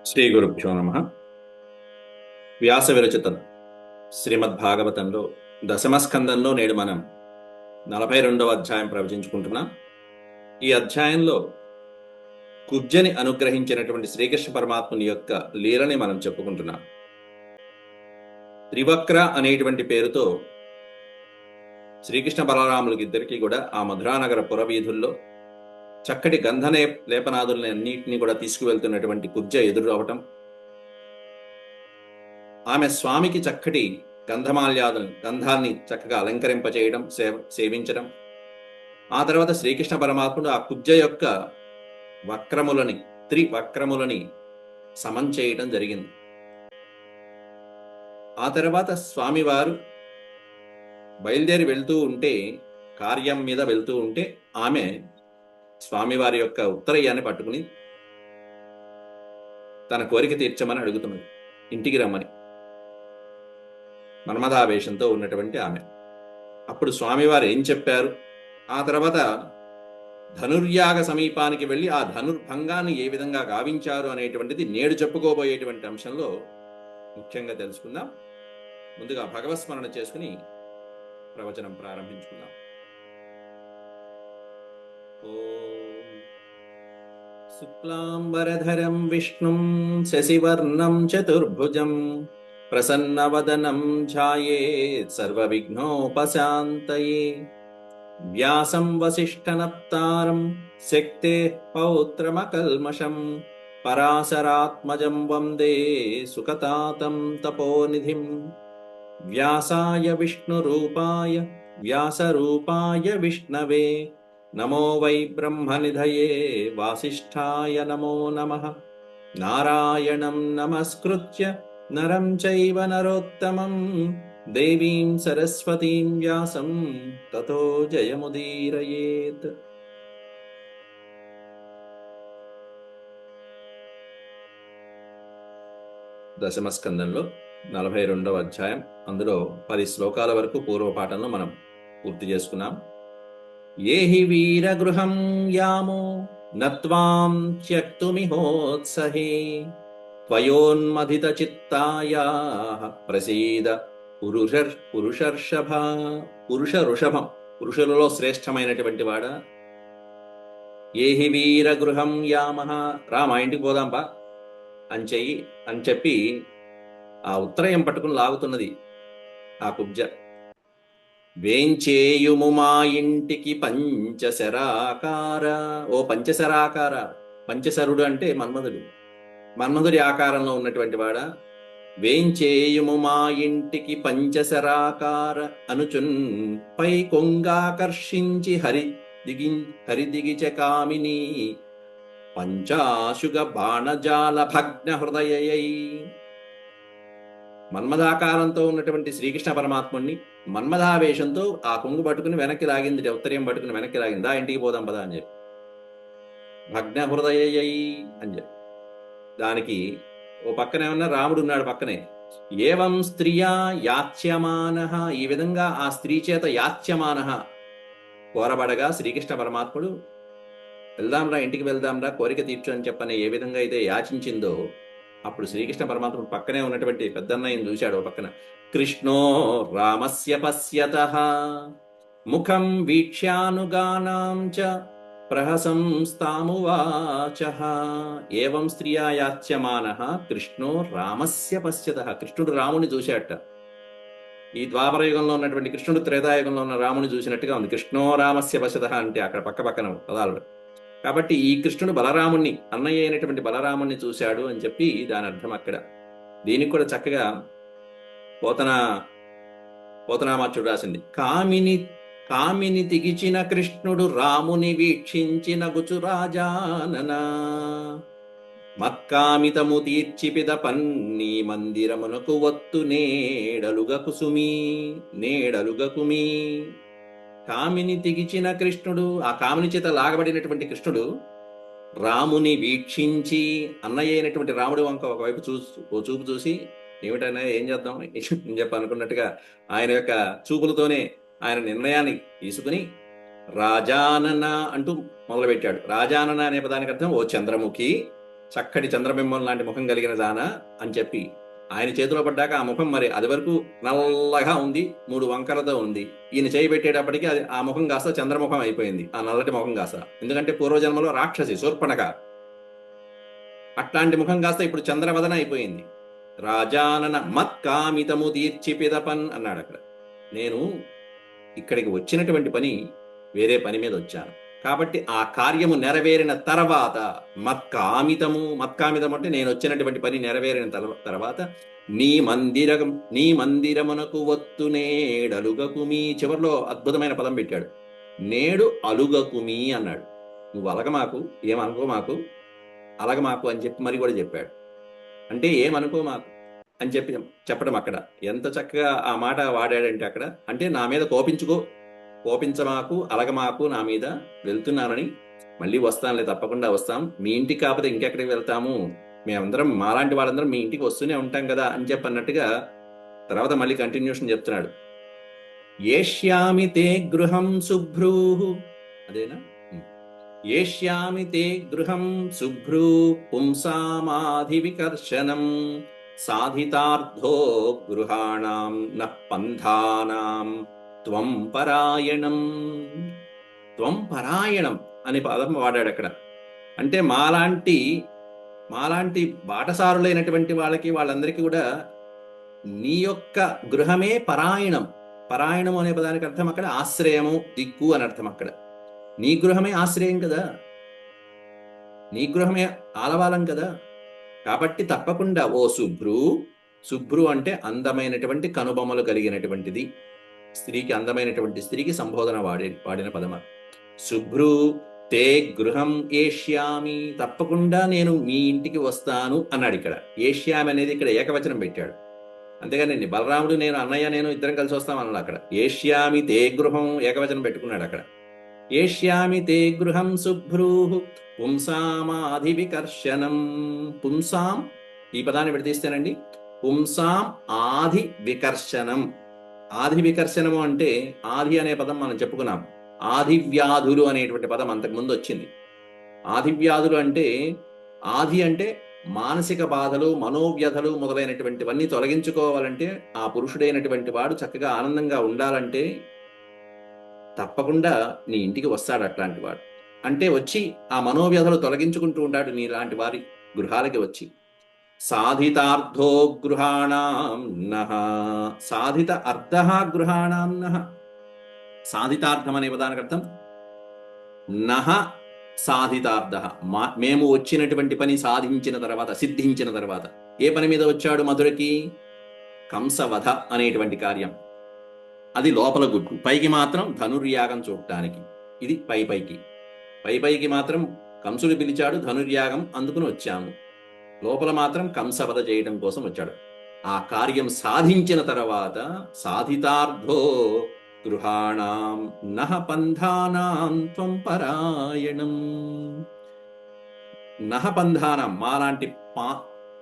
శ్రీ గురుభ్యో నమ. వ్యాస విరచిత శ్రీమద్భాగవతంలో దశమస్కందంలో నేడు మనం 42వ అధ్యాయం ప్రవచించుకుంటున్నాం. ఈ అధ్యాయంలో కుబ్జని అనుగ్రహించినటువంటి శ్రీకృష్ణ పరమాత్ముని యొక్క లీలని మనం చెప్పుకుంటున్నాం. త్రివక్ర అనేటువంటి పేరుతో శ్రీకృష్ణ బలరాములకి ఇద్దరికీ కూడా ఆ మధురానగర పురవీధుల్లో చక్కటి లేపనాదుల్ని అన్నింటినీ కూడా తీసుకువెళ్తున్నటువంటి కుబ్జ ఎదురు రావటం, ఆమె స్వామికి చక్కటి గంధాన్ని చక్కగా అలంకరింపచేయడం, సేవించడం. ఆ తర్వాత శ్రీకృష్ణ పరమాత్ముడు ఆ కుబ్జ యొక్క త్రివక్రములని సమం చేయడం జరిగింది. ఆ తర్వాత స్వామివారు బయలుదేరి వెళ్తూ ఉంటే, కార్యం మీద వెళ్తూ ఉంటే ఆమె స్వామివారి యొక్క ఉత్తరయ్యాన్ని పట్టుకుని తన కోరిక తీర్చమని అడుగుతున్నది, ఇంటికి రమ్మని. మన్మథావేశంతో ఉన్నటువంటి ఆమె. అప్పుడు స్వామివారు ఏం చెప్పారు, ఆ తర్వాత ధనుర్యాగ సమీపానికి వెళ్ళి ఆ ధనుర్భంగాన్ని ఏ విధంగా గావించారు అనేటువంటిది నేడు చెప్పుకోబోయేటువంటి అంశంలో ముఖ్యంగా తెలుసుకుందాం. ముందుగా భగవత్స్మరణ చేసుకుని ప్రవచనం ప్రారంభించుకుందాం. ఓం శుక్లాంబరధరం విష్ణుం శశివర్ణం చతుర్భుజం ప్రసన్నవదనం ధ్యాయేత్ సర్వవిఘ్నోపశాంతయే. వ్యాసం వసిష్ఠనప్తారం శక్తేః పౌత్రమకల్మషం పరాశరాత్మజం వందే సుఖతాతం తపోనిధిం. వ్యాసాయ విష్ణురూపాయ వ్యాసరూపాయ విష్ణవే నమో వై బ్రహ్మనిధయే వాసిష్ఠాయ నమో నమః. నారాయణం నమస్కృత్య నరం చైవ నరోత్తమం దేవీం సరస్వతీం వ్యాసం తతో జయముదీరయేత్. దశమస్కందంలో 42వ అధ్యాయం, అందులో 10 శ్లోకాల వరకు పూర్వపాఠంలో మనం పూర్తి చేసుకున్నాం. ఏహి వీరగృహం యామో నత్వాం త్యక్తుమిహోత్సహే త్వయోన్మథిత చిత్తాయాః ప్రసీద పురుషఋషభం, పురుషులలో శ్రేష్టమైనటువంటి వాడా. ఏహి వీరగృహం యామః, రామ ఇంటికి పోదాంపా అని చెప్పి ఆ ఉత్తరయం పట్టుకుని లాగుతున్నది ఆ కుబ్జ. వేంచేయుము మా ఇంటికి పంచశరాకార, ఓ పంచశరాకార. పంచశరుడు అంటే మన్మధుడి ఆకారంలో ఉన్నటువంటి వాడా. వేంచేయుము మా ఇంటికి పంచశరాకార అనుచున్ పై కొంగాకర్షించి హరిదిగిచ కామిని పంచాశుగ బాణజాల భగ్న హృదయై. మన్మథాకారంతో ఉన్నటువంటి శ్రీకృష్ణ పరమాత్ముడిని మన్మథావేశంతో ఆ కొంగు పట్టుకుని వెనక్కి లాగింది, ఉత్తరీయం పట్టుకుని వెనక్కి లాగింది. ఇంటికి పోదాం పదా అని చెప్పి, భగ్న హృదయై అని చెప్పి. దానికి ఓ పక్కనే ఉన్న రాముడు ఉన్నాడు పక్కనే. ఏవం స్త్రియా యాచ్యమానః, ఈ విధంగా ఆ స్త్రీ చేత యాచ్యమానః కోరబడగా శ్రీకృష్ణ పరమాత్ముడు వెళ్దాంరా, ఇంటికి వెళ్దాంరా, కోరిక తీర్చు అని చెప్పని ఏ విధంగా అయితే యాచించిందో, అప్పుడు శ్రీకృష్ణ పరమాత్ముడు పక్కనే ఉన్నటువంటి పెద్దన్నయ్యను చూశాడు. ఓ పక్కన కృష్ణో రామస్య పశ్యతః ముఖం వీక్ష్యానుగానాం చ ప్రహసంస్తామువాచః. ఏవం స్త్రియా యాచ్యమానః కృష్ణో రామస్య పశ్యతః. కృష్ణుడు రాముని చూశాట. ఈ ద్వాపర యుగంలో ఉన్నటువంటి కృష్ణుడు త్రేతాయుగంలో ఉన్న రాముని చూసినట్టుగా ఉంది. కృష్ణో రామస్య పశ్యతః అంటే అక్కడ పక్క పక్కన పదాలు. కాబట్టి ఈ కృష్ణుడు బలరాముణ్ణి, అన్నయ్య అయినటువంటి బలరాముణ్ణి చూశాడు అని చెప్పి దాని అర్థం అక్కడ. దీనికి కూడా చక్కగా పోతనామాచుడు రాసింది. కామిని తిగిచిన కృష్ణుడు రాముని వీక్షించిన గుచురాజానన మత్కామితము తీర్చిపిద పన్ని మందిరమునకు వత్తు నేడలుగకుమి. కామిని తిగిచిన కృష్ణుడు, ఆ కామిని చేత లాగబడినటువంటి కృష్ణుడు రాముని వీక్షించి, అన్నయ్య అయినటువంటి రాముడి వంక ఒకవైపు చూపు చూసి, ఏమిటన్నా ఏం చేద్దాం అని చెప్పి అనుకున్నట్టుగా ఆయన యొక్క చూపులతోనే ఆయన నిర్ణయాన్ని తీసుకుని రాజానన అంటూ మొదలుపెట్టాడు. రాజానన అనే పదానికి అర్థం ఓ చంద్రముఖి, చక్కటి చంద్రబింబం లాంటి ముఖం కలిగిన దాన అని చెప్పి ఆయన చేతిలో పడ్డాక ఆ ముఖం మరి అది వరకు నల్లగా ఉంది, 3 వంకరతో ఉంది. ఈయన చేయి పెట్టేటప్పటికి అది ఆ ముఖం కాస్త చంద్రముఖం అయిపోయింది, ఆ నల్లటి ముఖం కాస్త. ఎందుకంటే పూర్వజన్మలో రాక్షసి శూర్పణఖ, అట్లాంటి ముఖం కాస్త ఇప్పుడు చంద్రవదన అయిపోయింది. రాజానన మత్కామితము తీర్చి పిదపన్ అన్నాడు అక్కడ. నేను ఇక్కడికి వచ్చినటువంటి పని వేరే పని మీద వచ్చాను కాబట్టి ఆ కార్యము నెరవేరిన తర్వాత మత్కామితం అంటే నేను వచ్చినటువంటి పని నెరవేరిన తర్వాత నీ మందిరమునకు వత్తు నేడలుగకుమి. చివరిలో అద్భుతమైన పదం పెట్టాడు, నేడు అలుగకుమి అన్నాడు. నువ్వు అలగమాకు, ఏమనుకో మాకు, అలగమాకు అని చెప్పి మరి కూడా చెప్పాడు. అంటే ఏమనుకో మాకు అని చెప్పడం అక్కడ ఎంత చక్కగా ఆ మాట వాడాడంటే అక్కడ, అంటే నా మీద కోపించమాకు, అలగమాకు, నా మీద వెళ్తున్నానని, మళ్ళీ వస్తానులే, తప్పకుండా వస్తాం, మీ ఇంటికి కాకపోతే ఇంకెక్కడికి వెళ్తాము, మేమందరం మాలాంటి వాళ్ళందరం మీ ఇంటికి వస్తూనే ఉంటాం కదా అని చెప్పన్నట్టుగా తర్వాత మళ్ళీ కంటిన్యూషన్ చెప్తున్నాడు. ఏష్యామి తే గృహం శుభ్రూ, అదేనా, ఏష్యామి తే గృహం శుభ్రూ పుంసామాధి వికర్షణం సాధితార్థో గృహాణాం నః పంథానాం త్వం పరాయణం. త్వం పరాయణం అనే పదం వాడాడు అక్కడ. అంటే మాలాంటి బాటసారులైనటువంటి వాళ్ళందరికీ కూడా నీ యొక్క గృహమే పరాయణం. పరాయణం అనే పదానికి అర్థం అక్కడ ఆశ్రయము, దిక్కు అని అర్థం. అక్కడ నీ గృహమే ఆశ్రయం కదా, నీ గృహమే ఆలవాలం కదా. కాబట్టి తప్పకుండా ఓ శుభ్రు అంటే అందమైనటువంటి కనుబొమ్మలు కలిగినటువంటిది, స్త్రీకి, అందమైనటువంటి స్త్రీకి సంబోధన వాడిన పదమ. శుభ్రు తే గృహం ఏష్యామి, తప్పకుండా నేను మీ ఇంటికి వస్తాను అన్నాడు. ఇక్కడ ఏష్యామి అనేది ఇక్కడ ఏకవచనం పెట్టాడు. అంతేగాని బలరాముడు నేను, అన్నయ్య నేను ఇద్దరం కలిసి వస్తాం అన్నాడు. అక్కడ ఏష్యామి తే గృహం ఏకవచనం పెట్టుకున్నాడు. అక్కడ ఏష్యామి తే గృహం శుభ్రూ పుంసామాధి వికర్షణం. పుంసాం ఈ పదాన్ని విడదీస్తేనండి, పుంసాం ఆధి వికర్షణం. ఆధి వికర్షణము అంటే ఆధి అనే పదం మనం చెప్పుకున్నాం. ఆధివ్యాధులు అనేటువంటి పదం అంతకుముందు వచ్చింది. ఆధివ్యాధులు అంటే, ఆధి అంటే మానసిక బాధలు, మనోవ్యధలు మొదలైనటువంటివన్నీ తొలగించుకోవాలంటే, ఆ పురుషుడైనటువంటి వాడు చక్కగా ఆనందంగా ఉండాలంటే తప్పకుండా నీ ఇంటికి వస్తాడు అట్లాంటి వాడు. అంటే వచ్చి ఆ మనోవ్యధలు తొలగించుకుంటూ ఉంటాడు నీలాంటి వారి గృహాలకి వచ్చి. సాధితార్థో గృహాణాం నః, సాధిత అర్థ గృహాణాం నః. సాధితార్థం అనే పదానికి అర్థం నః సాధితార్థ, మేము వచ్చినటువంటి పని సాధించిన తర్వాత, సిద్ధించిన తర్వాత. ఏ పని మీద వచ్చాడు మధురకి? కంసవధ అనేటువంటి కార్యం. అది లోపల గుట్టు, పైకి మాత్రం ధనుర్యాగం చూడటానికి. ఇది పైకి మాత్రం కంసుడు పిలిచాడు, ధనుర్యాగం అందుకుని వచ్చాము. లోపల మాత్రం కంసవధ చేయడం కోసం వచ్చాడు. ఆ కార్యం సాధించిన తర్వాత సాధితార్థో గృహాణాం నః పంథానాం త్వం పరాయణం. నః పంథానాం మాలాంటి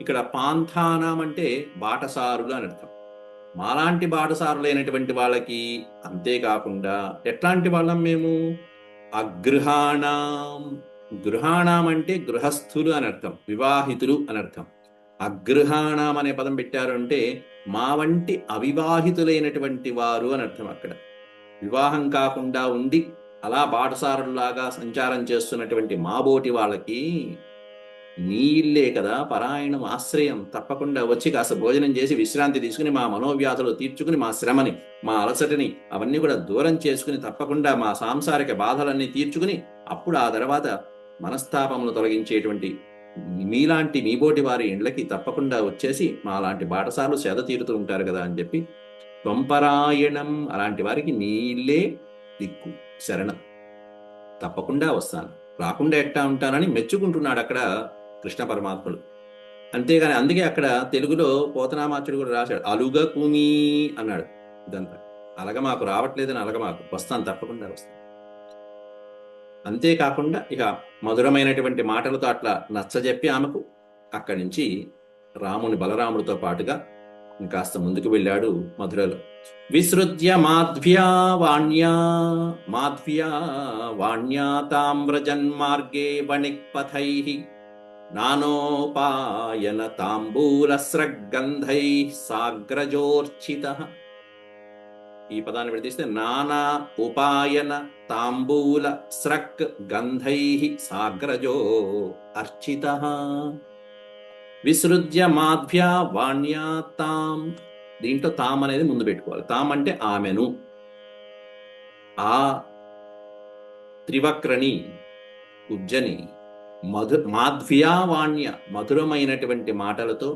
ఇక్కడ పాంథానాం అంటే బాటసారులు అని అర్థం. మాలాంటి బాటసారులైనటువంటి వాళ్ళకి, అంతేకాకుండా ఎట్లాంటి వాళ్ళం మేము? అగృహాణం. గృహాణం అంటే గృహస్థులు అని అర్థం, వివాహితులు అని అర్థం. అగృహాణం అనే పదం పెట్టారు అంటే మా వంటి అవివాహితులైనటువంటి వారు అని అర్థం. అక్కడ వివాహం కాకుండా ఉండి అలా బాటసారులాగా సంచారం చేస్తున్నటువంటి మాబోటి వాళ్ళకి నీ ఇల్లే కదా పరాయణం, ఆశ్రయం. తప్పకుండా వచ్చి కాస్త భోజనం చేసి విశ్రాంతి తీసుకుని మా మనోవ్యాధులు తీర్చుకుని, మా శ్రమని, మా అలసటని అవన్నీ కూడా దూరం చేసుకుని, తప్పకుండా మా సాంసారిక బాధలన్నీ తీర్చుకుని, అప్పుడు ఆ తర్వాత మనస్తాపములు తొలగించేటువంటి మీలాంటి మీబోటి వారి ఇండ్లకి తప్పకుండా వచ్చేసి మా లాంటి బాటసార్లు సేద తీరుతూ ఉంటారు కదా అని చెప్పి త్వంపరాయణం, అలాంటి వారికి నీ ఇల్లే దిక్కు, శరణం, తప్పకుండా వస్తాను, రాకుండా ఎట్టా ఉంటానని మెచ్చుకుంటున్నాడు అక్కడ కృష్ణ పరమాత్ముడు. అంతేగాని అందుకే అక్కడ తెలుగులో పోతనామాచుడు కూడా రాశాడు, అలుగకుమి అన్నాడు. ఇదంతా అలగమాకు, రావట్లేదని అలగమాకు, వస్తాను, తప్పకుండా వస్తాను. అంతేకాకుండా ఇక మధురమైనటువంటి మాటలతో అట్లా నచ్చజెప్పి ఆమెకు అక్కడి నుంచి రాముని బలరాముడితో పాటుగా ఇంకాస్త ముందుకు వెళ్ళాడు మధురలో. విసృజ్య మాధ్వ్యా వాణ్యా తామ్రజన్మార్గే వణిక్పథైః నానోపాయన తాంబూల స్రగ్గంధై సాగ్రజోర్చిత. ఈ పదాన్ని విడదీస్తే నానా ఉపాయన తాంబూల స్రక్ గంధై సాగ్రజో అర్చిత. విసృజ్య మాధ్వ్యా వాణ్యా తాం. దీంట్లో తాం అనేది ముందు పెట్టుకోవాలి. తాం అంటే ఆమెను, ఆ త్రివక్రని ఉజ్జని మాధ్వ్యా వాణ్య మధురమైనటువంటి మాటలతో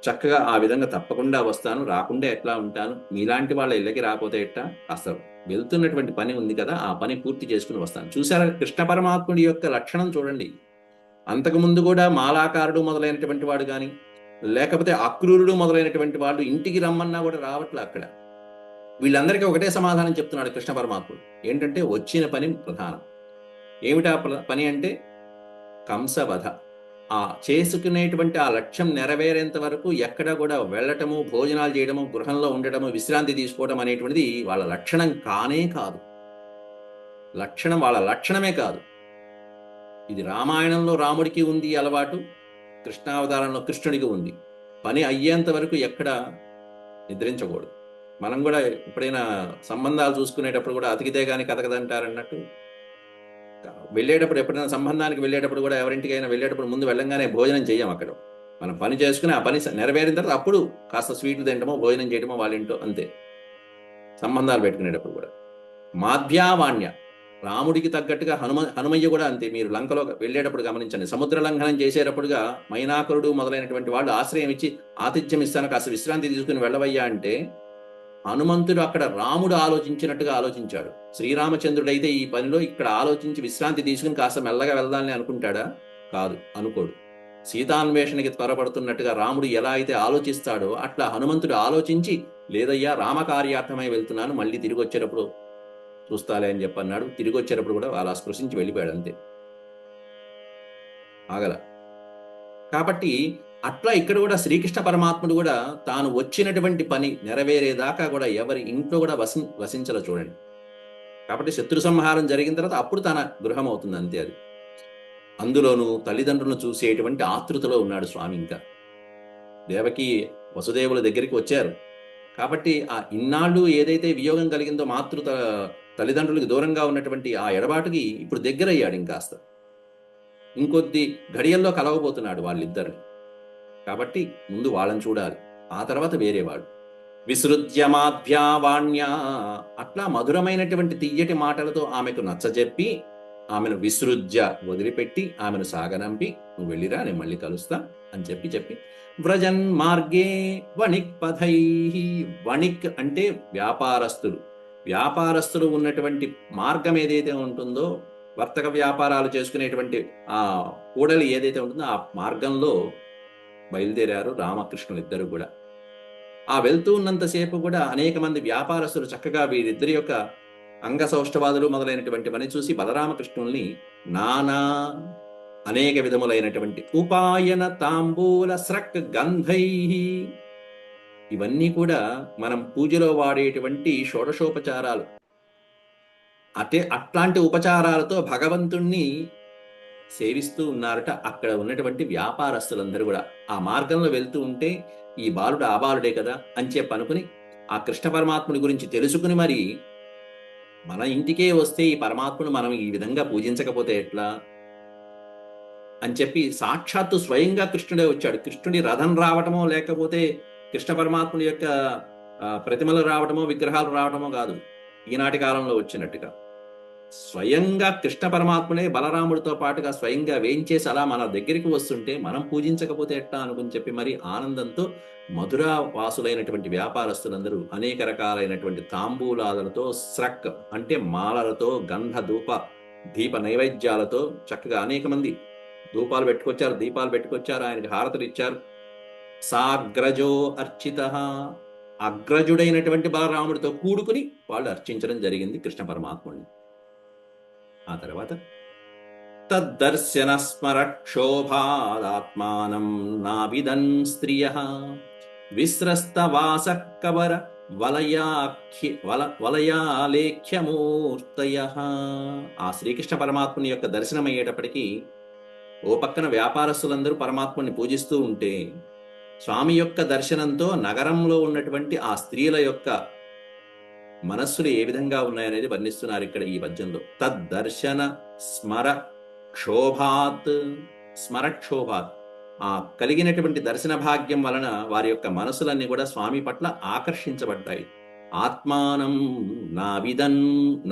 చక్కగా ఆ విధంగా తప్పకుండా వస్తాను, రాకుండా ఎట్లా ఉంటాను, మీలాంటి వాళ్ళ ఇళ్ళకి రాకపోతే ఎట్టా, అసలు వెళ్తున్నటువంటి పని ఉంది కదా, ఆ పని పూర్తి చేసుకుని వస్తాను. చూసారా కృష్ణ పరమాత్ముడి యొక్క లక్షణం చూడండి. అంతకుముందు కూడా మాలాకారుడు మొదలైనటువంటి వాడు కానీ, లేకపోతే అక్రూరుడు మొదలైనటువంటి వాళ్ళు ఇంటికి రమ్మన్నా కూడా రావట్లే. అక్కడ వీళ్ళందరికీ ఒకటే సమాధానం చెప్తున్నాడు కృష్ణ పరమాత్ముడు. ఏంటంటే వచ్చిన పని ప్రధానం. ఏమిటా పని అంటే కంసవధ. ఆ చేసుకునేటువంటి ఆ లక్ష్యం నెరవేరేంత వరకు ఎక్కడ కూడా వెళ్ళటము, భోజనాలు చేయడము, గృహంలో ఉండటము, విశ్రాంతి తీసుకోవడం అనేటువంటిది వాళ్ళ లక్షణం కానే కాదు. వాళ్ళ లక్షణమే కాదు. ఇది రామాయణంలో రాముడికి ఉంది అలవాటు, కృష్ణావతారంలో కృష్ణుడికి ఉంది. పని అయ్యేంత వరకు ఎక్కడ నిద్రించకూడదు. మనం కూడా ఎప్పుడైనా సంబంధాలు చూసుకునేటప్పుడు కూడా అతికితే కానీ కథకదంటారన్నట్టు, వెళ్ళేటప్పుడు ఎప్పుడైనా సంబంధానికి వెళ్ళేటప్పుడు కూడా ఎవరింటికైనా వెళ్ళేటప్పుడు ముందు వెళ్ళంగానే భోజనం చెయ్యం. అక్కడ మనం పని చేసుకుని ఆ పని నెరవేరిన తర్వాత అప్పుడు కాస్త స్వీట్లు తినడమో భోజనం చేయడమో వాళ్ళ ఇంట్లో, అంతే. సంబంధాలు పెట్టుకునేటప్పుడు కూడా మాధ్యావాణ్య, రాముడికి తగ్గట్టుగా హనుమయ్య కూడా అంతే. మీరు లంకలో వెళ్ళేటప్పుడు గమనించండి, సముద్ర లంఘనం చేసేటప్పుడుగా మైనాకురుడు మొదలైనటువంటి వాళ్ళు ఆశ్రయం ఇచ్చి ఆతిథ్యం ఇస్తాను, కాస్త విశ్రాంతి తీసుకుని వెళ్ళవయ్యా అంటే హనుమంతుడు అక్కడ రాముడు ఆలోచించినట్టుగా ఆలోచించాడు. శ్రీరామచంద్రుడైతే ఈ పనిలో ఇక్కడ ఆలోచించి విశ్రాంతి తీసుకుని కాస్త మెల్లగా వెళ్దాలని అనుకుంటాడా? కాదు, అనుకోడు. సీతాన్వేషణకి త్వరపడుతున్నట్టుగా రాముడు ఎలా అయితే ఆలోచిస్తాడో అట్లా హనుమంతుడు ఆలోచించి, లేదయ్యా రామకార్యార్థమై వెళ్తున్నాను, మళ్ళీ తిరిగి వచ్చేటప్పుడు చూస్తాలే అని చెప్పన్నాడు. తిరిగి వచ్చేటప్పుడు కూడా అలా స్పృశించి వెళ్ళిపోయాడు, అంతే, ఆగల. కాబట్టి అట్లా ఇక్కడ కూడా శ్రీకృష్ణ పరమాత్ముడు కూడా తాను వచ్చినటువంటి పని నెరవేరేదాకా కూడా ఎవరి ఇంట్లో కూడా వసించలో చూడండి. కాబట్టి శత్రు సంహారం జరిగిన తర్వాత అప్పుడు తన గృహం అవుతుంది, అంతే. అది అందులోనూ తల్లిదండ్రులను చూసేటువంటి ఆతృతలో ఉన్నాడు స్వామి. ఇంకా దేవకి వసుదేవుల దగ్గరికి వచ్చారు కాబట్టి ఆ ఇన్నాళ్ళు ఏదైతే వియోగం కలిగిందో మాతృత తల్లిదండ్రులకు దూరంగా ఉన్నటువంటి ఆ ఎడబాటుకి ఇప్పుడు దగ్గరయ్యాడు. ఇంకాస్త ఇంకొద్ది ఘడియల్లో కలవబోతున్నాడు వాళ్ళిద్దరిని. కాబట్టి ముందు వాళ్ళని చూడాలి, ఆ తర్వాత వేరే వాడు. విసృజ్యమాధ్యావాణ్యా, అట్లా మధురమైనటువంటి తియ్యటి మాటలతో ఆమెకు నచ్చజెప్పి ఆమెను విసృజ్య వదిలిపెట్టి ఆమెను సాగనంపి, నువ్వు వెళ్ళిరా, నేను మళ్ళీ కలుస్తా అని చెప్పి వ్రజన్ మార్గే వణిక్ పథై. వణిక్ అంటే వ్యాపారస్తులు ఉన్నటువంటి మార్గం ఏదైతే ఉంటుందో, వర్తక వ్యాపారాలు చేసుకునేటువంటి ఆ కూడలి ఏదైతే ఉంటుందో ఆ మార్గంలో బయలుదేరారు రామకృష్ణులు ఇద్దరు కూడా. ఆ వెళ్తూ ఉన్నంతసేపు కూడా అనేక మంది వ్యాపారస్తులు చక్కగా వీరిద్దరి యొక్క అంగ సౌష్ఠవాదులు మొదలైనటువంటి పని చూసి బలరామకృష్ణుల్ని నానా అనేక విధములైనటువంటి ఉపాయన తాంబూల స్రక్ గంధై, ఇవన్నీ కూడా మనం పూజలో వాడేటువంటి షోడశోపచారాలు. అట్లాంటి ఉపచారాలతో భగవంతుణ్ణి సేవిస్తూ ఉన్నారట అక్కడ ఉన్నటువంటి వ్యాపారస్తులందరూ కూడా. ఆ మార్గంలో వెళ్తూ ఉంటే ఈ బాలుడు ఆ బాలుడే కదా అని చెప్పి అనుకుని ఆ కృష్ణ పరమాత్ముడి గురించి తెలుసుకుని మరి మన ఇంటికే వస్తే ఈ పరమాత్ముడు మనం ఈ విధంగా పూజించకపోతే ఎట్లా అని చెప్పి సాక్షాత్తు స్వయంగా కృష్ణుడే వచ్చాడు. కృష్ణుడి రథం రావటమో లేకపోతే కృష్ణ పరమాత్ముడి యొక్క ప్రతిమలు రావటమో విగ్రహాలు రావటమో కాదు, ఈనాటి కాలంలో వచ్చినట్టుగా స్వయంగా కృష్ణ పరమాత్ముడే బలరాముడితో పాటుగా స్వయంగా వేయించేసి అలా మన దగ్గరికి వస్తుంటే మనం పూజించకపోతే ఎట్టా అనుకుని చెప్పి మరి ఆనందంతో మధురా వాసులైనటువంటి వ్యాపారస్తులందరూ అనేక రకాలైనటువంటి తాంబూలాలతో, స్రక్ అంటే మాలలతో, గంధ ధూప దీప నైవేద్యాలతో చక్కగా అనేక మంది ధూపాలు పెట్టుకొచ్చారు, దీపాలు పెట్టుకొచ్చారు, ఆయనకి హారతులు ఇచ్చారు. సాగ్రజో అర్చిత, అగ్రజుడైనటువంటి బలరాముడితో కూడుకుని వాళ్ళు అర్చించడం జరిగింది కృష్ణ పరమాత్ముడిని. ఆ తర్వాత తద్దర్శన స్మరక్షోభాదాత్మానం నావిదన్ స్త్రియ విస్రస్తవాస కవర వలయాలేఖ్యమూర్తయ. ఆ శ్రీకృష్ణ పరమాత్ముని యొక్క దర్శనం అయ్యేటప్పటికీ ఓ పక్కన వ్యాపారస్తులందరూ పరమాత్మని పూజిస్తూ ఉంటే, స్వామి యొక్క దర్శనంతో నగరంలో ఉన్నటువంటి ఆ స్త్రీల యొక్క మనస్సులు ఏ విధంగా ఉన్నాయనేది వర్ణిస్తున్నారు ఇక్కడ ఈ పద్యంలో. తద్దర్శన స్మర క్షోభాత్, స్మరక్షోభాత్, ఆ కలిగినటువంటి దర్శన భాగ్యం వలన వారి యొక్క మనసులన్నీ కూడా స్వామి పట్ల ఆకర్షించబడ్డాయి. ఆత్మానం నా విదన్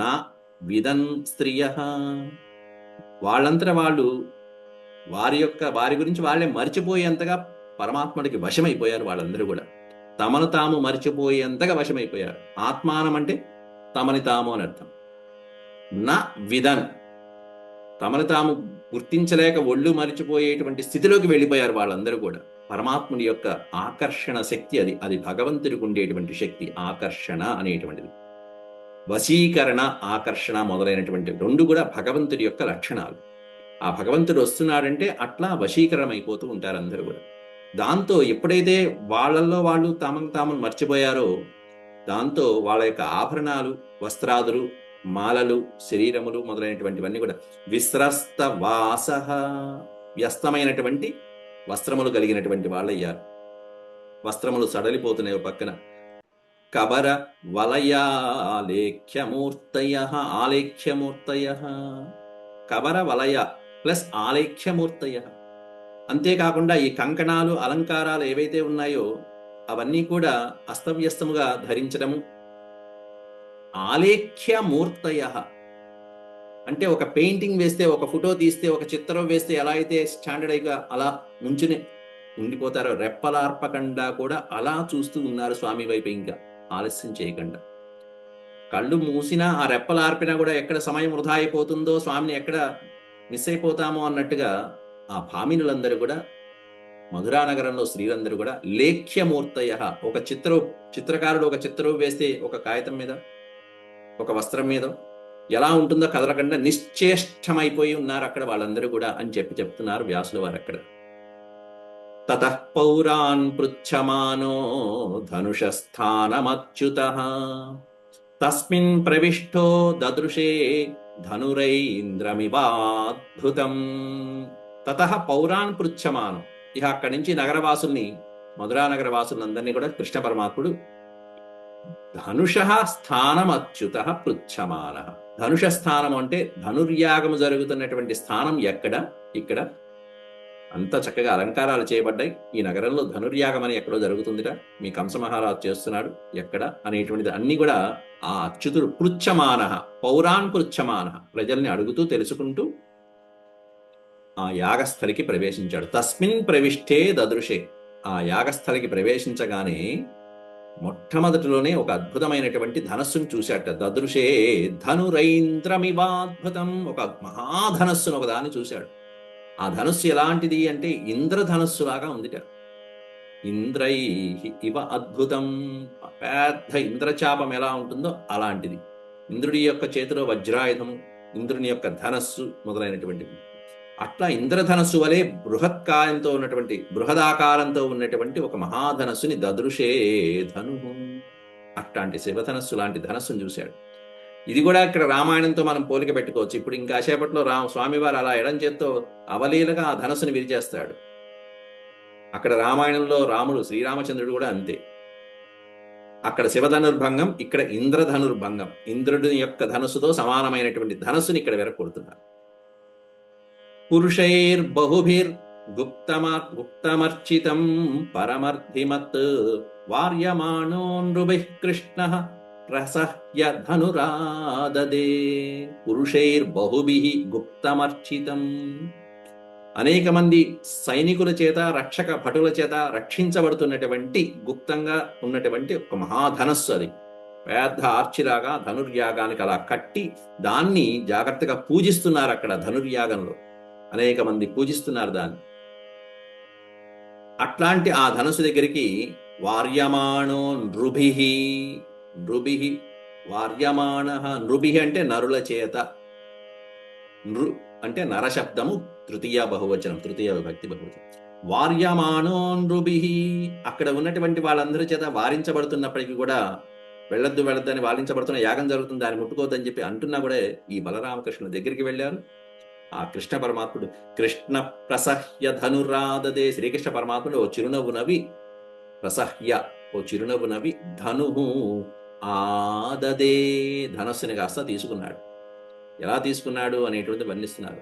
నా విదన్ స్త్రియ, వాళ్ళంతట వాళ్ళు వారి గురించి వాళ్ళే మర్చిపోయేంతగా పరమాత్ముడికి వశమైపోయారు. వాళ్ళందరూ కూడా తమను తాము మర్చిపోయేంతగా వశమైపోయారు. ఆత్మానం అంటే తమని తాము అని అర్థం. నా విదన్, తమను తాము గుర్తించలేక ఒళ్ళు మరిచిపోయేటువంటి స్థితిలోకి వెళ్ళిపోయారు వాళ్ళందరూ కూడా. పరమాత్ముడి యొక్క ఆకర్షణ శక్తి అది. అది భగవంతుడికి ఉండేటువంటి శక్తి, ఆకర్షణ అనేటువంటిది. వశీకరణ, ఆకర్షణ మొదలైనటువంటి రెండు కూడా భగవంతుడి యొక్క లక్షణాలు. ఆ భగవంతుడు వస్తున్నాడంటే అట్లా వశీకరణం అయిపోతూ ఉంటారు అందరూ కూడా. దాంతో ఎప్పుడైతే వాళ్ళల్లో వాళ్ళు తమను తాము మర్చిపోయారో, దాంతో వాళ్ళ యొక్క ఆభరణాలు, వస్త్రాదులు, మాలలు, శరీరములు మొదలైనటువంటివన్నీ కూడా విస్రస్త వాస, వ్యస్తమైనటువంటి వస్త్రములు కలిగినటువంటి వాళ్ళయ్యారు. వస్త్రములు సడలిపోతున్నాయి పక్కన. కబర వలయాలేఖ్యమూర్తయ, ఆలేఖ్యమూర్తయ, కబర వలయ ప్లస్ ఆలేఖ్యమూర్తయ. అంతేకాకుండా ఈ కంకణాలు, అలంకారాలు ఏవైతే ఉన్నాయో అవన్నీ కూడా అస్తవ్యస్తముగా ధరించడము. ఆలేఖ్యమూర్తయ అంటే ఒక పెయింటింగ్ వేస్తే, ఒక ఫోటో తీస్తే, ఒక చిత్రం వేస్తే ఎలా అయితే స్టాండర్డ్గా అలా నుంచుని ఉండిపోతారో, రెప్పలార్పకుండా కూడా అలా చూస్తూ ఉన్నారు స్వామి వైపు. ఇంకా ఆలస్యం చేయకుండా కళ్ళు మూసినా, ఆ రెప్పలార్పినా కూడా ఎక్కడ సమయం వృధా అయిపోతుందో, స్వామిని ఎక్కడ మిస్ అయిపోతామో అన్నట్టుగా ఆ భామినులందరూ కూడా, మధురా నగరంలో స్త్రీలందరూ కూడా లేఖ్యమూర్తయ, ఒక చిత్రకారుడు ఒక చిత్రం వేస్తే ఒక కాగితం మీద, ఒక వస్త్రం మీద ఎలా ఉంటుందో కదలకుండా నిశ్చేష్టమైపోయి ఉన్నారు అక్కడ వాళ్ళందరూ కూడా అని చెప్తున్నారు వ్యాసుల వారు అక్కడ. తతః పౌరాన్ పృచ్ఛమానో ధనుషస్థానమచ్యుతః తస్మిన్ ప్రవిష్టో దదృశే ధనురైంద్రమివాద్భుతం. తతః పౌరాన్ పృచ్ఛమానో, ఇక అక్కడి నుంచి నగరవాసుల్ని, మధురా నగరవాసులందరినీ కూడా కృష్ణ పరమాత్ముడు ధనుష స్థానమచ్యుత పృచ్ఛమాన. ధనుష స్థానం అంటే ధనుర్యాగము జరుగుతున్నటువంటి స్థానం ఎక్కడ? ఇక్కడ అంత చక్కగా అలంకారాలు చేయబడ్డాయి. ఈ నగరంలో ధనుర్యాగం అని ఎక్కడో జరుగుతుందిట, మీ కంసమహారాజు చేస్తున్నాడు ఎక్కడ అనేటువంటిది అన్ని కూడా ఆ అచ్యుతుడు పృచ్ఛమాన, పౌరాన్ పృచ్ఛమాన, ప్రజల్ని అడుగుతూ తెలుసుకుంటూ ఆ యాగస్థలికి ప్రవేశించాడు. తస్మిన్ ప్రవిష్టే దదృశే, ఆ యాగస్థలికి ప్రవేశించగానే మొట్టమొదటిలోనే ఒక అద్భుతమైనటువంటి ధనస్సును చూశాట. దదృశే ధనురైంద్రమివాద్భుతం, ఒక మహాధనస్సును ఒక దాన్ని చూశాడు. ఆ ధనుస్సు ఎలాంటిది అంటే ఇంద్రధనస్సులాగా ఉందిట. ఇంద్రై ఇవ అద్భుతం, పెద్ద ఇంద్రచాపం ఎలా ఉంటుందో అలాంటిది. ఇంద్రుడి యొక్క చేతిలో వజ్రాయుధము, ఇంద్రుని యొక్క ధనస్సు మొదలైనటువంటివి. అట్లా ఇంద్రధనస్సు వలె బృహత్కాయంతో ఉన్నటువంటి, బృహదాకారంతో ఉన్నటువంటి ఒక మహాధనస్సుని దదృశే ధను, అట్లాంటి శివధనస్సు లాంటి ధనస్సును చూశాడు. ఇది కూడా ఇక్కడ రామాయణంతో మనం పోలిక పెట్టుకోవచ్చు. ఇప్పుడు ఇంకా సేపట్లో స్వామివారు అలా ఎడం చేత్తో అవలీలగా ఆ ధనస్సుని విరిచేస్తాడు. అక్కడ రామాయణంలో రాముడు, శ్రీరామచంద్రుడు కూడా అంతే. అక్కడ శివధనుర్భంగం, ఇక్కడ ఇంద్రధనుర్భంగం. ఇంద్రుడి యొక్క ధనస్సుతో సమానమైనటువంటి ధనస్సుని ఇక్కడ వెరకొడుతున్నారు. పురుషైర్బహుభిర్ గుప్తమర్చితం పరమర్థిమత్ వార్యమాణో నృభిః కృష్ణః రసహ్య ధనురాదదే. పురుషైర్బహుభిః గుప్తమర్చితం, అనేక మంది సైనికుల చేత, రక్షక భటుల చేత రక్షించబడుతున్నటువంటి, గుప్తంగా ఉన్నటువంటి ఒక మహాధనస్సు. అది పెద్ద ఆర్చిలాగా ధనుర్యాగానికి అలా కట్టి దాన్ని జాగ్రత్తగా పూజిస్తున్నారు. అక్కడ ధనుర్యాగంలో అనేక మంది పూజిస్తున్నారు దాన్ని. అట్లాంటి ఆ ధనుసు దగ్గరికి వార్యమాణో నృభిః, నృభిః వార్యమాణః, నృభిః అంటే నరుల చేత, నృ అంటే నరశబ్దము తృతీయ బహువచనం, తృతీయ విభక్తి బహువచనం. వార్యమాణో నృభిః, అక్కడ ఉన్నటువంటి వాళ్ళందరి చేత వారించబడుతున్నప్పటికీ కూడా వెళ్ళొద్దు అని వారించబడుతున్న యాగం జరుగుతుంది, దాన్ని ముట్టుకోవద్దని చెప్పి అంటున్నా కూడా ఈ బలరామకృష్ణుల దగ్గరికి వెళ్ళారు. ఆ కృష్ణ పరమాత్ముడు కృష్ణ ప్రసహ్య ధనురాదదే, శ్రీకృష్ణ పరమాత్ముడు ఓ చిరునవ్వు నవ్వి, ప్రసహ్య ఓ చిరునవ్వు నవ్వి, ధను ఆదదే ధనస్సుని కాస్త తీసుకున్నాడు. ఎలా తీసుకున్నాడు అనేటువంటిది వర్ణిస్తున్నారు.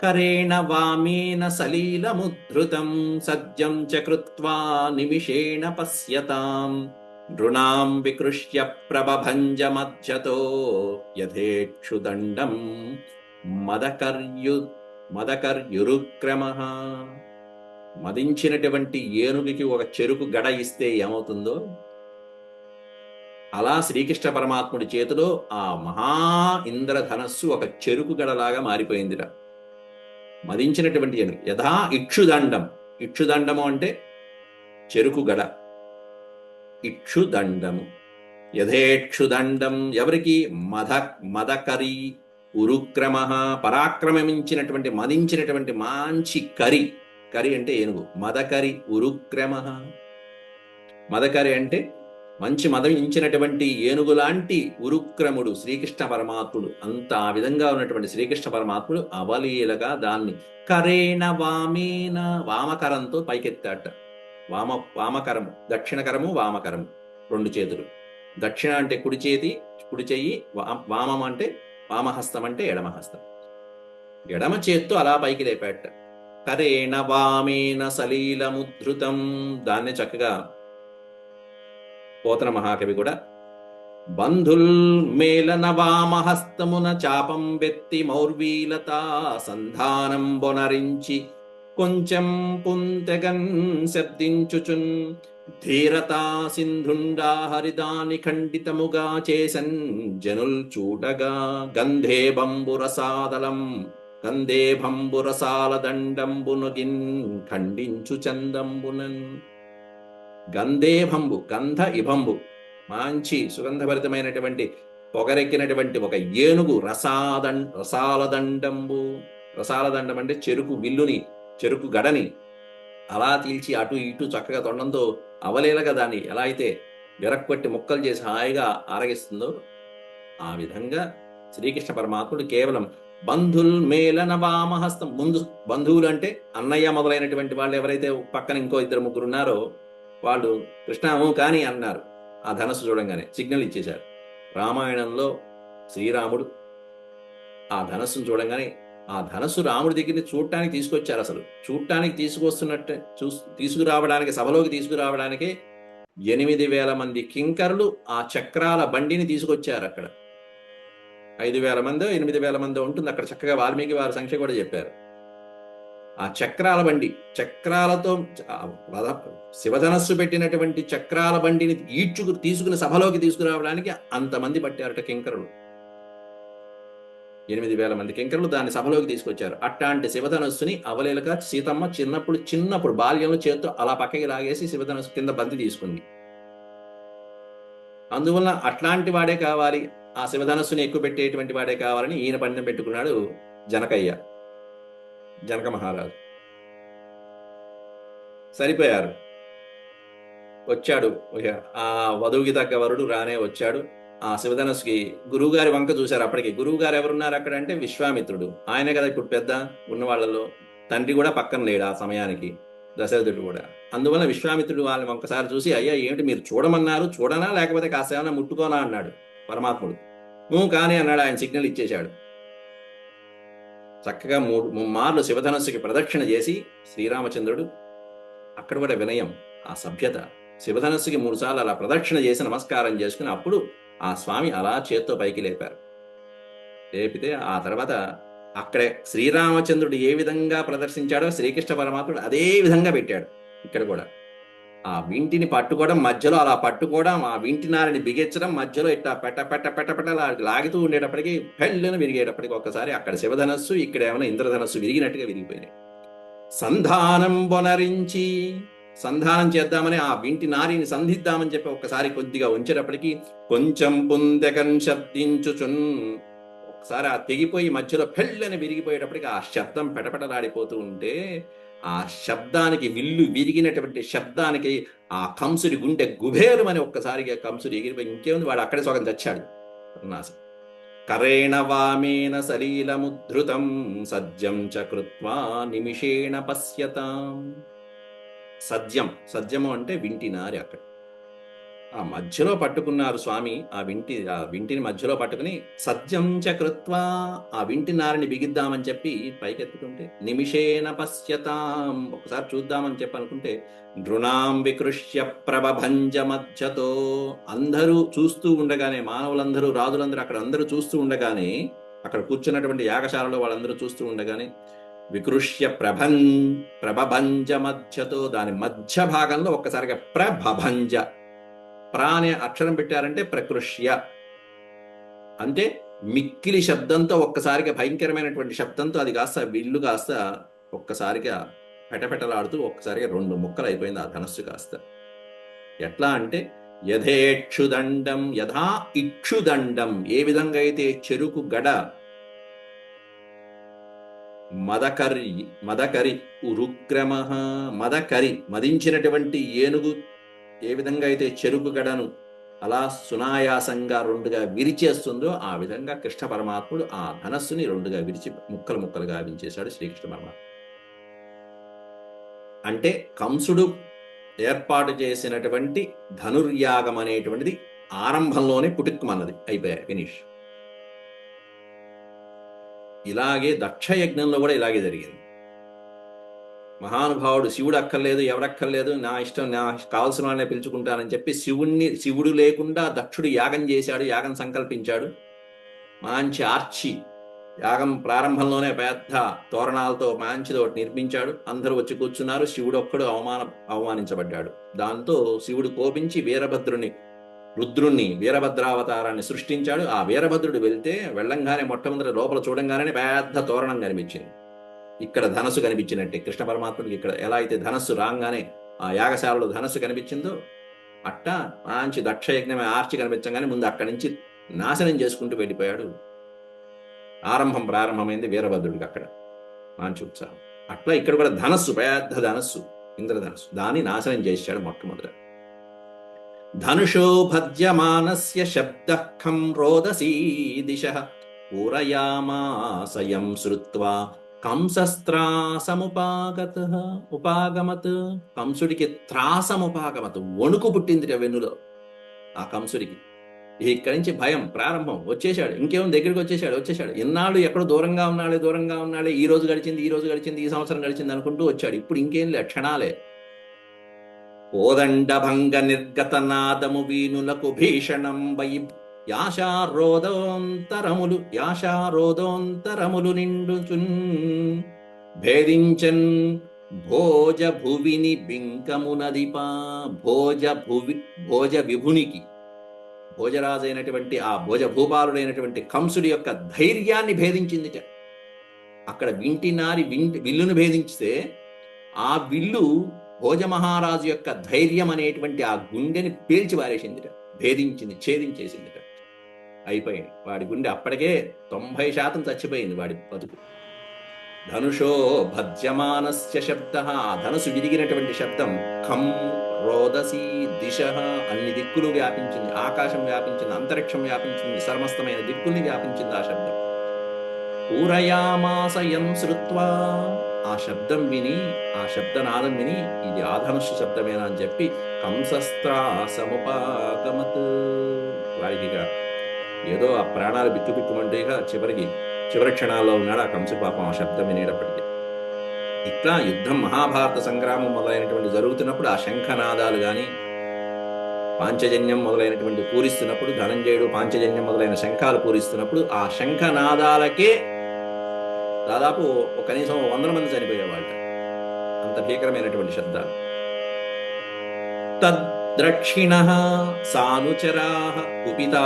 కరేణ వామేన సలీలముద్ధృతం సజ్జం చ కృత్వా నిమిషేణ పశ్యతాం నృణాం వికృష్య ప్రభభంజ మధ్యతో యథేక్షుదండం మదకర్యురుక్రమః. మదించినటువంటి ఏనుగుకి ఒక చెరుకు గడ ఇస్తే ఏమవుతుందో అలా శ్రీకృష్ణ పరమాత్ముడి చేతిలో ఆ మహా ఇంద్రధనస్సు ఒక చెరుకు గడలాగా మారిపోయిందిరా. మదించినటువంటి ఏనుగు. యథా ఇక్షుదండం, ఇక్షుదండము అంటే చెరుకు గడ, ఇక్షుదండము. యథేక్షుదండం ఎవరికి? మదకరి ఉరుక్రమ, పరాక్రమించినటువంటి మదించినటువంటి మంచి కరి, కరి అంటే ఏనుగు, మదకరి ఉరుక్రమ. మదకరి అంటే మంచి మదించినటువంటి ఏనుగు లాంటి ఉరుక్రముడు శ్రీకృష్ణ పరమాత్ముడు. అంత ఆ విధంగా ఉన్నటువంటి శ్రీకృష్ణ పరమాత్ముడు అవలీలగా దాన్ని కరేణ వామేన, వామకరంతో పైకెత్తాట. వామకరము, దక్షిణకరము వామకరము, రెండు చేతులు. దక్షిణ అంటే కుడి చేతి, కుడి చెయ్యి, వామం అంటే వామహస్తం అంటే ఎడమహస్తం. ఎడమ చేత్తో అలా పైకి లేపాట. కరేణ వామేన సలీలముద్ధృతం. దాన్ని చక్కగా పోతన మహాకవి కూడా బంధుల్ మేలన వామహస్తమున చాపం వెత్తి మౌర్వీలతా సంధానం బొనరించి కొంచెం పుంతెగన్ శబ్దించుచున్ ధీరతా సింధుండా హరిదాని ఖండితముగా చేసన్ జనుల్ చూడగా గంధే బంబురసాదలం గంధే భంబురసాల దండంబునుగిన్ ఖండించు చందంబునన్. గంధే భంబు, గంధ ఇభంబు, మంచి సుగంధభరితమైనటువంటి పొగరెక్కినటువంటి ఒక ఏనుగు రసాలదండంబు. రసాలదండం అంటే చెరుకు విల్లుని, చెరుకు గడని అలా తీల్చి అటు ఇటు చక్కగా తొండంతో అవలేలగా దాన్ని ఎలా అయితే విరక్కొట్టి ముక్కలు చేసి హాయిగా ఆరగిస్తుందో ఆ విధంగా శ్రీకృష్ణ పరమాత్ముడు కేవలం బంధుల్ మేలన వామహస్తం. ముందు బంధువులు అంటే అన్నయ్య మొదలైనటువంటి వాళ్ళు ఎవరైతే పక్కన ఇంకో ఇద్దరు ముగ్గురు ఉన్నారో వాళ్ళు కృష్ణము కానీ అన్నారు. ఆ ధనస్సు చూడంగానే సిగ్నల్ ఇచ్చేశారు. రామాయణంలో శ్రీరాముడు ఆ ధనస్సును చూడంగానే ఆ ధనస్సు రాముడి దగ్గరికి చూడటానికి తీసుకొచ్చారు. అసలు చూడటానికి తీసుకొస్తున్నట్టే తీసుకురావడానికి, సభలోకి తీసుకురావడానికే 8,000 మంది కింకరులు ఆ చక్రాల బండిని తీసుకొచ్చారు. అక్కడ 5,000 మందో 8,000 మందో ఉంటుంది అక్కడ. చక్కగా వాల్మీకి వారి సంఖ్య కూడా చెప్పారు. ఆ చక్రాల బండి, చక్రాలతో శివధనస్సు పెట్టినటువంటి చక్రాల బండిని తీసుకుని సభలోకి తీసుకురావడానికి అంతమంది పట్టారట కింకరులు. 8,000 మంది కింకరులు దాన్ని సభలోకి తీసుకొచ్చారు. అట్లాంటి శివధనస్సుని అవలేలగా సీతమ్మ చిన్నప్పుడు బాల్యంలో చేత్తో అలా పక్కకి లాగేసి శివధనస్సు కింద బంతి తీసుకుంది. అందువల్ల అట్లాంటి వాడే కావాలి, ఆ శివధనస్సుని ఎక్కువ పెట్టేటువంటి వాడే కావాలని ఈయన పందెం పెట్టుకున్నాడు జనకయ్య, జనక మహారాజు. సరిపోయారు. వచ్చాడు ఆ వధువుకి తగ్గ వరుడు రానే వచ్చాడు. ఆ శివధనస్సుకి గురువుగారి వంక చూశారు. అప్పటికి గురువుగారు ఎవరున్నారు అక్కడ అంటే విశ్వామిత్రుడు. ఆయనే కదా ఇప్పుడు పెద్ద ఉన్న వాళ్ళలో. తండ్రి కూడా పక్కన లేడు ఆ సమయానికి, దశరథుడు కూడా. అందువల్ల విశ్వామిత్రుడు వాళ్ళని ఒక్కసారి చూసి, అయ్యా ఏమిటి మీరు చూడమన్నారు, చూడనా లేకపోతే కాసేమన్నా ముట్టుకోనా అన్నాడు పరమాత్ముడు. నువ్వు కానీ అన్నాడు. ఆయన సిగ్నల్ ఇచ్చేశాడు. చక్కగా 3 మార్లు శివధనస్సుకి ప్రదక్షిణ చేసి శ్రీరామచంద్రుడు, అక్కడ కూడా వినయం, ఆ సభ్యత, శివధనస్సుకి 3 సార్లు అలా ప్రదక్షిణ చేసి నమస్కారం చేసుకుని అప్పుడు ఆ స్వామి అలా చేత్తో పైకి లేపారు. లేపితే ఆ తర్వాత అక్కడే శ్రీరామచంద్రుడు ఏ విధంగా ప్రదర్శించాడో శ్రీకృష్ణ పరమాత్ముడు అదే విధంగా పెట్టాడు. ఇక్కడ కూడా ఆ వింటిని పట్టుకోవడం, మధ్యలో అలా పట్టుకోవడం, ఆ వింటి నారిని బిగించడం, మధ్యలో ఇట్లా పెట్ట లాగుతూ ఉండేటప్పటికి పెళ్ళను విరిగేటప్పటికి ఒక్కసారి అక్కడ శివధనస్సు, ఇక్కడ ఏమైనా ఇంద్రధనస్సు విరిగినట్టుగా విరిగిపోయినాయి. సంధానం బొనరించి, సంధానం చేద్దామని ఆ వింటి నారిని సంధిద్దామని చెప్పి ఒక్కసారి కొద్దిగా ఉంచేటప్పటికి కొంచెం పుందెకన్ శబ్దించుచున్, ఒకసారి ఆ తెగిపోయి మధ్యలో పెళ్ళని విరిగిపోయేటప్పటికి ఆ శబ్దం పెటపెటలాడిపోతూ ఉంటే ఆ శబ్దానికి, విల్లు విరిగినటువంటి శబ్దానికి ఆ కంసుడి గుండె గుబేరు అని ఒక్కసారిగా కంసుడు ఎగిరిపోయి ఇంకేముంది వాడు అక్కడే సగం చచ్చాడు. కరేణ వామేన సలీలముద్ధృతం సజ్జం చ కృత్వా నిమిషేణ పశ్యతాం. సజ్జము అంటే వింటినారి. అక్కడ ఆ మధ్యలో పట్టుకున్నారు స్వామి. ఆ వింటిని మధ్యలో పట్టుకుని సత్యం చ కృత్వా, ఆ వింటి నారిని బిగిద్దామని చెప్పి పైకెత్తుకుంటే నిమిషేన పశ్యతాం, ఒకసారి చూద్దామని చెప్పి అనుకుంటే నృణాం వికృష్య ప్రభభంజ మధ్యతో, అందరూ చూస్తూ ఉండగానే, మానవులందరూ రాజులందరూ అక్కడ అందరూ చూస్తూ ఉండగానే, అక్కడ కూర్చున్నటువంటి యాగశాలలో వాళ్ళందరూ చూస్తూ ఉండగానే వికృష్య ప్రభభంజ మధ్యతో, దాని మధ్య భాగంలో ఒక్కసారిగా ప్రభభంజ, ప్రా అనే అక్షరం పెట్టారంటే ప్రకృష్య అంటే మిక్కిలి శబ్దంతో, ఒక్కసారిగా భయంకరమైనటువంటి శబ్దంతో అది కాస్త విల్లు కాస్త ఒక్కసారిగా పెటపెటలాడుతూ ఒక్కసారిగా 2 ముక్కలు అయిపోయింది ఆ ధనస్సు కాస్త. ఎట్లా అంటే యథేక్షుదండం, యథా ఇక్షుదండం, ఏ విధంగా అయితే చెరుకు గడ మదకరి ఉరుగ్రమ, మదకరి మదించినటువంటి ఏనుగు ఏ విధంగా అయితే చెరుకు గడను అలా సునాయాసంగా 2గా విరిచేస్తుందో, ఆ విధంగా కృష్ణ పరమాత్ముడు ఆ ధనస్సుని 2గా విరిచి ముక్కలుగా వించేశాడు శ్రీకృష్ణ పరమాత్మ. అంటే కంసుడు ఏర్పాటు చేసినటువంటి ధనుర్యాగం అనేటువంటిది ఆరంభంలోనే పుట్టుకుమన్నది, అయిపోయాయి, ఫినిష్. ఇలాగే దక్ష యజ్ఞంలో కూడా ఇలాగే జరిగింది. మహానుభావుడు శివుడు అక్కర్లేదు, ఎవరక్కర్లేదు, నా ఇష్టం, నా కావలసిన వాళ్ళనే పిలుచుకుంటానని చెప్పి శివుడు లేకుండా దక్షుడు యాగం చేశాడు, యాగం సంకల్పించాడు. మంచి ఆర్చి యాగం ప్రారంభంలోనే పెద్ద తోరణాలతో మంచిది ఒకటి నిర్మించాడు. అందరూ వచ్చి కూర్చున్నారు. శివుడు ఒక్కడు అవమానించబడ్డాడు. దాంతో శివుడు కోపించి రుద్రుణ్ణి వీరభద్రావతారాన్ని సృష్టించాడు. ఆ వీరభద్రుడు వెళ్ళంగానే మొట్టమొదటి లోపల చూడంగానే పెద్ద తోరణం కనిపించింది. ఇక్కడ ధనస్సు కనిపించినట్టే కృష్ణ పరమాత్ముడికి ఇక్కడ ఎలా అయితే ధనస్సు రాగానే ఆ యాగశాలలో ధనస్సు కనిపించిందో, అట్టా మంచి దక్షయజ్ఞమే ఆర్చి కనిపించగానే ముందు అక్కడి నుంచి నాశనం చేసుకుంటూ వెళ్ళిపోయాడు. ప్రారంభమైంది వీరభద్రుడికి అక్కడ మంచి ఉత్సాహం. అట్లా ఇక్కడ కూడా ధనస్సు, పెద్ద ధనస్సు, ఇంద్రధనస్సు, దాన్ని నాశనం చేశాడు మొట్టమొదట. ధనుషో భజ్యమానస్య శబ్దః ఖం రోదసీ దిశః పూరయామాసయం శ్రుత్వా ఉపాగమత్. కంసుడికి త్రాసముపాగమత్, వణుకు పుట్టింది వెన్నులో ఆ కంసుడికి. ఇక్కడి నుంచి భయం ప్రారంభం. వచ్చేశాడు, ఇంకేం దగ్గరికి వచ్చేశాడు. ఎన్నాళ్ళు ఎక్కడో దూరంగా ఉన్నాడే, ఈ రోజు గడిచింది, ఈ సంవత్సరం గడిచింది అనుకుంటూ వచ్చాడు. ఇప్పుడు ఇంకేం లే, క్షణాలే. కోదండభంగ నిర్గత నాదము వీనులకు భీషణం వై యాశారోదోంతరములు నిండుచున్ భేదించన్ భోజ భువిని బింకమునదిపా. భోజ విభునికి, భోజరాజైనటువంటి ఆ భోజభూపాలుడైనటువంటి కంసుడి యొక్క ధైర్యాన్ని భేదించిందిట. అక్కడ విల్లును భేదించితే ఆ విల్లు భోజమహారాజు యొక్క ధైర్యం అనేటువంటి ఆ గుండెని పేల్చి పారేసిందిట, భేదించింది, ఛేదించేసిందిట. అయిపోయింది వాడి గుండె. అప్పటికే 90% చచ్చిపోయింది వాడి బతుకు. ధనుషో భజ్యమానస్య శబ్ద, ఆ ధనుసు విరిగినటువంటి శబ్దం ఖం రోదసి దిశ, అన్ని దిక్కులు వ్యాపించింది, ఆకాశం వ్యాపించింది, అంతరిక్షం వ్యాపించింది, సమస్తమైన దిక్కుల్ని వ్యాపించింది ఆ శబ్దం. పూరయామాసయం శ్రుత్వా, ఆ శబ్దం విని, ఆ శబ్దనాదం విని ఇది ఆధనుష్య శబ్దమేనా అని చెప్పి కంసస్త్రాసముపాగమత్, వాడికి ఏదో ఆ ప్రాణాలు బిక్కుబిక్కుమంటే చివరి క్షణాల్లో ఉన్నాడు ఆ కంసు పాపం ఆ శబ్దం వినేటప్పటికీ. ఇట్లా యుద్ధం, మహాభారత సంగ్రామం మొదలైనటువంటి జరుగుతున్నప్పుడు ఆ శంఖనాదాలు కానీ, పాంచజన్యం మొదలైనటువంటి పూరిస్తున్నప్పుడు, ధనంజయుడు పాంచజన్యం మొదలైన శంఖాలు పూరిస్తున్నప్పుడు ఆ శంఖనాదాలకే దాదాపు కనీసం 100 మంది చనిపోయేవాళ్ళ, అంత భీకరమైనటువంటి శబ్దాలు. తద్రక్షిణః సానుచరాః కుపితా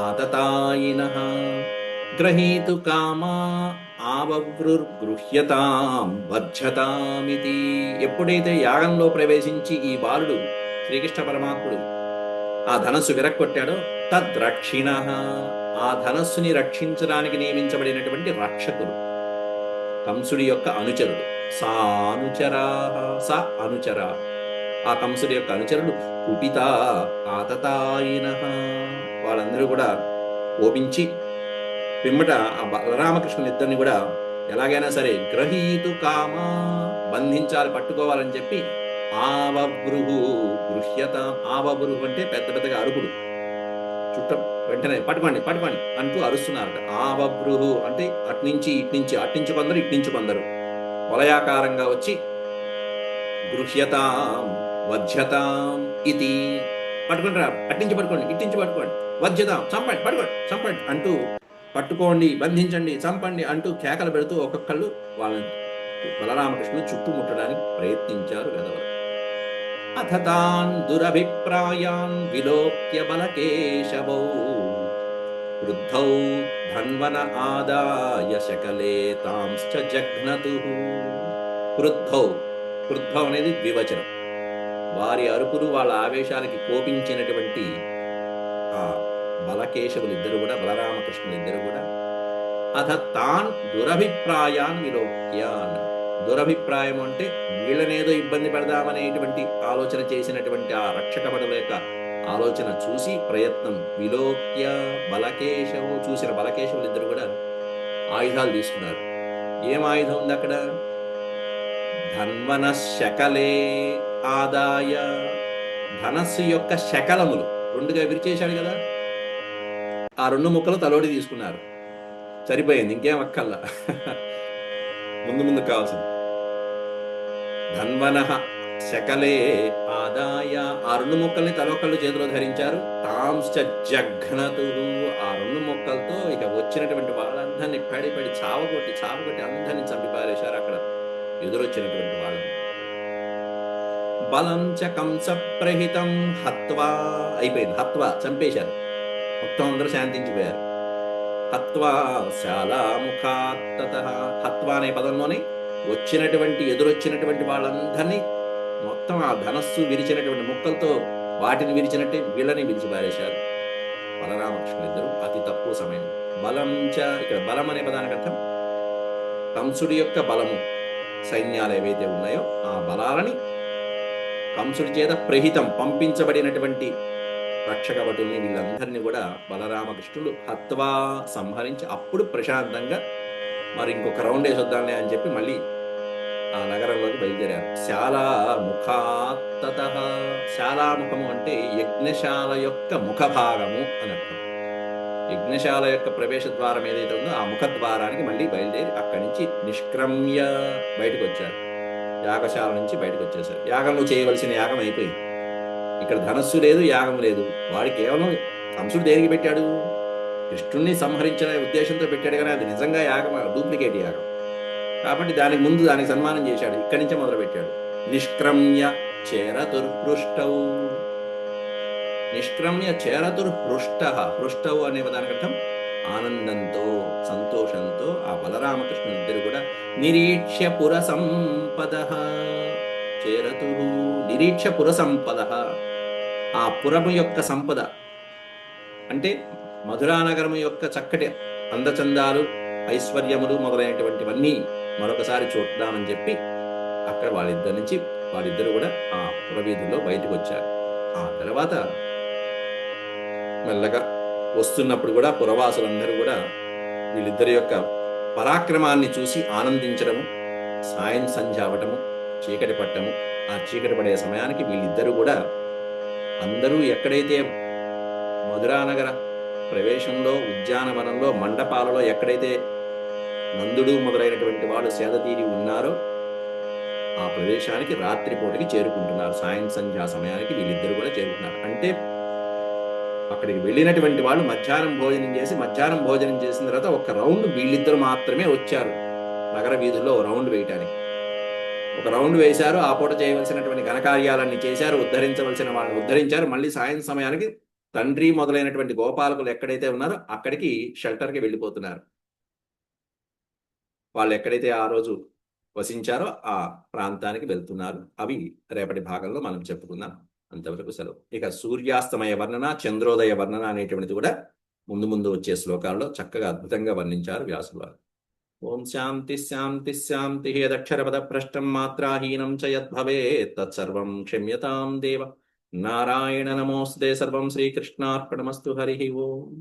ఆతతాయినః గ్రహీతు కామా ఆవవృర్గృహ్యతాం వజ్జతామితి. ఎప్పుడైతే యాగంలో ప్రవేశించి ఈ బాలుడు శ్రీకృష్ణ పరమాత్ముడు ఆ ధనస్సు విరక్కొట్టాడో, తద్రక్షిణః, ఆ ధనస్సుని రక్షించడానికి నియమించబడినటువంటి రక్షకులు కంసుడి యొక్క అనుచరుడు. అనుచర, ఆ కంసుడి యొక్క అనుచరులు కుపితా ఆతతాయినః, వాళ్ళందరూ కూడా కోపించి పిమ్మట ఆ బలరామకృష్ణులు ఇద్దరిని కూడా ఎలాగైనా సరే గ్రహీతు కామ, బంధించాలి, పట్టుకోవాలని చెప్పి ఆవబృహు గృహ్యత. ఆవబృహు అంటే పెద్ద పెద్దగా అరుపుడు, చుట్టం వెంటనే పట్టుకోండి పట్టుకోండి అంటూ అరుస్తున్నారట. ఆవబృహు అంటే అట్నుంచి ఇట్నుంచి, అట్నుంచి కొందరు ఇట్నుంచి కొందరు వలయాకారంగా వచ్చి గృహ్యతాం వధ్యతాం ఇది, పట్టుకుంటారా, అట్నుంచి పట్టుకోండి, ఇట్నుంచి పట్టుకోండి, వధ్యతాం చంపండి, పట్టుకోండి చంపండి అంటూ, పట్టుకోండి, బంధించండి, చంపండి అంటూ కేకలు పెడుతూ ఒక్కొక్కళ్ళు వాళ్ళని బలరామకృష్ణులు చుట్టుముట్టడానికి ప్రయత్నించారు వెధవలు. అథ తాన్ దురభిప్రాయాన్ విలోక్య బలకేశవౌ వృద్ధౌ ధన్వన ఆదాయ శకలే తాంశ్చ జఘ్నతుః. క్రుద్ధౌ, క్రుద్ధం అనేది ద్వివచనం. వారి అరుపులు, వాళ్ళ ఆవేశాలకి కోపించినటువంటి ఆ బలకేశవులు ఇద్దరు కూడా, బలరామకృష్ణులు ఇద్దరు కూడా అథ తాన్ దురభిప్రాయాన్ విలోక్య. దురభిప్రాయం అంటే వీళ్ళనేదో ఇబ్బంది పెడదామనేటువంటి ఆలోచన చేసినటువంటి ఆ రక్షక భటుల యొక్క ఆలోచన చూసి, ప్రయత్నం, విలోక్య బలకేశవు, చూసిన బలకేశవులు ఇద్దరు కూడా ఆయుధాలు తీసుకున్నారు. ఏం ఆయుధం ఉంది అక్కడ? ధన్వన శకలే ఆదాయ, ధనస్సు యొక్క శకలములు రెండుగా విరిచేశాడు కదా, ఆ రెండు ముక్కలు తలోడి తీసుకున్నారు. సరిపోయింది, ఇంకేం అక్కల్లా. ముందు ముందు కావాల్సింది ధన్వన శకలే ఆదాయ, ఆ రెండు ముక్కల్ని తలొక్కళ్ళు చేతిలో ధరించారు. తాంశ్చ జఘ్నతు, ఆ రెండు ముక్కలతో ఇక వచ్చినటువంటి వాళ్ళందరినీ పడి పడి చావగొట్టి చావగొట్టి అందరినీ చంపి పారేశారు అక్కడ ఎదురొచ్చినటువంటి వాళ్ళని. బలం చ కంస ప్రహితం హత్వా, అయిపోయింది, హత్వా చంపేశారు, మొత్తం అందరూ శాంతించిపోయారు. హత్వా శాలాముఖాత్ తతః, హత్వా అనే పదంలోనే వచ్చినటువంటి ఎదురొచ్చినటువంటి వాళ్ళందరినీ మొత్తం ఆ ధనస్సు విరిచినటువంటి ముక్కలతో వాటిని విరిచినట్టే వీళ్ళని విరిచి పారేశారు బలరామకృష్ణులు ఇద్దరు అతి తక్కువ సమయం. బలం చ, ఇక్కడ బలం అనే పదానికి అర్థం కంసుడి యొక్క బలము, సైన్యాలు ఏవైతే ఉన్నాయో ఆ బలాలని కంసుడి చేత ప్రహితం, పంపించబడినటువంటి రక్షక భటుల్ని వీళ్ళందరినీ కూడా బలరామకృష్ణుడు హత్వా సంహరించి, అప్పుడు ప్రశాంతంగా మరి ఇంకొక రౌండ్ వేసొద్దాంలే అని చెప్పి మళ్ళీ ఆ నగరంలోకి బయలుదేరారు. శాలాముఖాత్ తతః, శాలాముఖము అంటే యజ్ఞశాల యొక్క ముఖభాగము అని అర్థం. యజ్ఞశాల యొక్క ప్రవేశ ద్వారం ఏదైతే ఉందో ఆ ముఖద్వారానికి మళ్ళీ బయలుదేరి అక్కడి నుంచి నిష్క్రమ్య బయటకు వచ్చారు. యాగశాల నుంచి బయటకు వచ్చేసారు. యాగంలో చేయవలసిన యాగం అయిపోయింది. ఇక్కడ ధనస్సు లేదు, యాగం లేదు. వాడు కేవలం కంసుడు దేనికి పెట్టాడు? కృష్ణుణ్ణి సంహరించిన ఉద్దేశంతో పెట్టాడు, కానీ అది నిజంగా యాగం, డూప్లికేట్ యాగం కాబట్టి దానికి ముందు దానికి సన్మానం చేశాడు. ఇక్కడి నుంచే మొదలు పెట్టాడు. నిష్క్రమ్య చేరతుర్పృష్టౌ, నిష్క్రమ్య చేరతుర్పృష్ట, పృష్టవు అనే దానికి అర్థం ఆనందంతో, సంతోషంతో ఆ బలరామకృష్ణులు ఇద్దరు కూడా నిరీక్ష్య పుర సంపద, చేరతు నిరీక్ష పుర సంపద, ఆ పురము యొక్క సంపద అంటే మధురానగరము యొక్క చక్కటి అందచందాలు, ఐశ్వర్యములు మొదలైనటువంటివన్నీ మరొకసారి చూద్దామని చెప్పి అక్కడ వాళ్ళిద్దరు కూడా ఆ పురవీధుల్లో బయటకు వచ్చారు. ఆ తర్వాత మెల్లగా వస్తున్నప్పుడు కూడా పురవాసులందరూ కూడా వీళ్ళిద్దరి యొక్క పరాక్రమాన్ని చూసి ఆనందించడము, సాయం సంధ్య అవటము, చీకటి పట్టము. ఆ చీకటి పడే సమయానికి వీళ్ళిద్దరూ కూడా అందరూ ఎక్కడైతే మధురానగర ప్రవేశంలో, ఉద్యానవనంలో, మండపాలలో ఎక్కడైతే నందుడు మొదలైనటువంటి వాళ్ళు సేద తీరి ఉన్నారో ఆ ప్రదేశానికి రాత్రిపూటకి చేరుకుంటున్నారు. సాయం సంధ్యా సమయానికి వీళ్ళిద్దరు కూడా చేరుకున్నారు. అంటే అక్కడికి వెళ్ళినటువంటి వాళ్ళు మధ్యాహ్నం భోజనం చేసిన తర్వాత ఒక రౌండ్ వీళ్ళిద్దరు మాత్రమే వచ్చారు నగర వీధుల్లో రౌండ్ వేయటానికి. ఒక రౌండ్ వేశారు, ఆ పూట చేయవలసినటువంటి ఘనకార్యాలన్నీ చేశారు, ఉద్ధరించవలసిన వాళ్ళని ఉద్ధరించారు. మళ్ళీ సాయం సమయానికి తండ్రి మొదలైనటువంటి గోపాలకులు ఎక్కడైతే ఉన్నారో అక్కడికి షెల్టర్కి వెళ్ళిపోతున్నారు. వాళ్ళు ఎక్కడైతే ఆ రోజు వసించారో ఆ ప్రాంతానికి వెళ్తున్నారు. అవి రేపటి భాగంలో మనం చెప్పుకుందాం. అంతవరకు సెలవు. ఇక సూర్యాస్తమయ వర్ణన, చంద్రోదయ వర్ణన అనేటువంటిది కూడా ముందు ముందు వచ్చే శ్లోకాల్లో చక్కగా అద్భుతంగా వర్ణించారు వ్యాసులు వారు. ఓం శాంతి శాంతి శాంతి. యదక్షరపద భ్రష్టం మాత్రాహీనం చ యద్భవేత్ తత్సర్వం క్షమ్యతాం దేవ. నారాయణ నమోస్తుతే. సర్వం శ్రీకృష్ణార్పణమస్తు. హరి ఓం.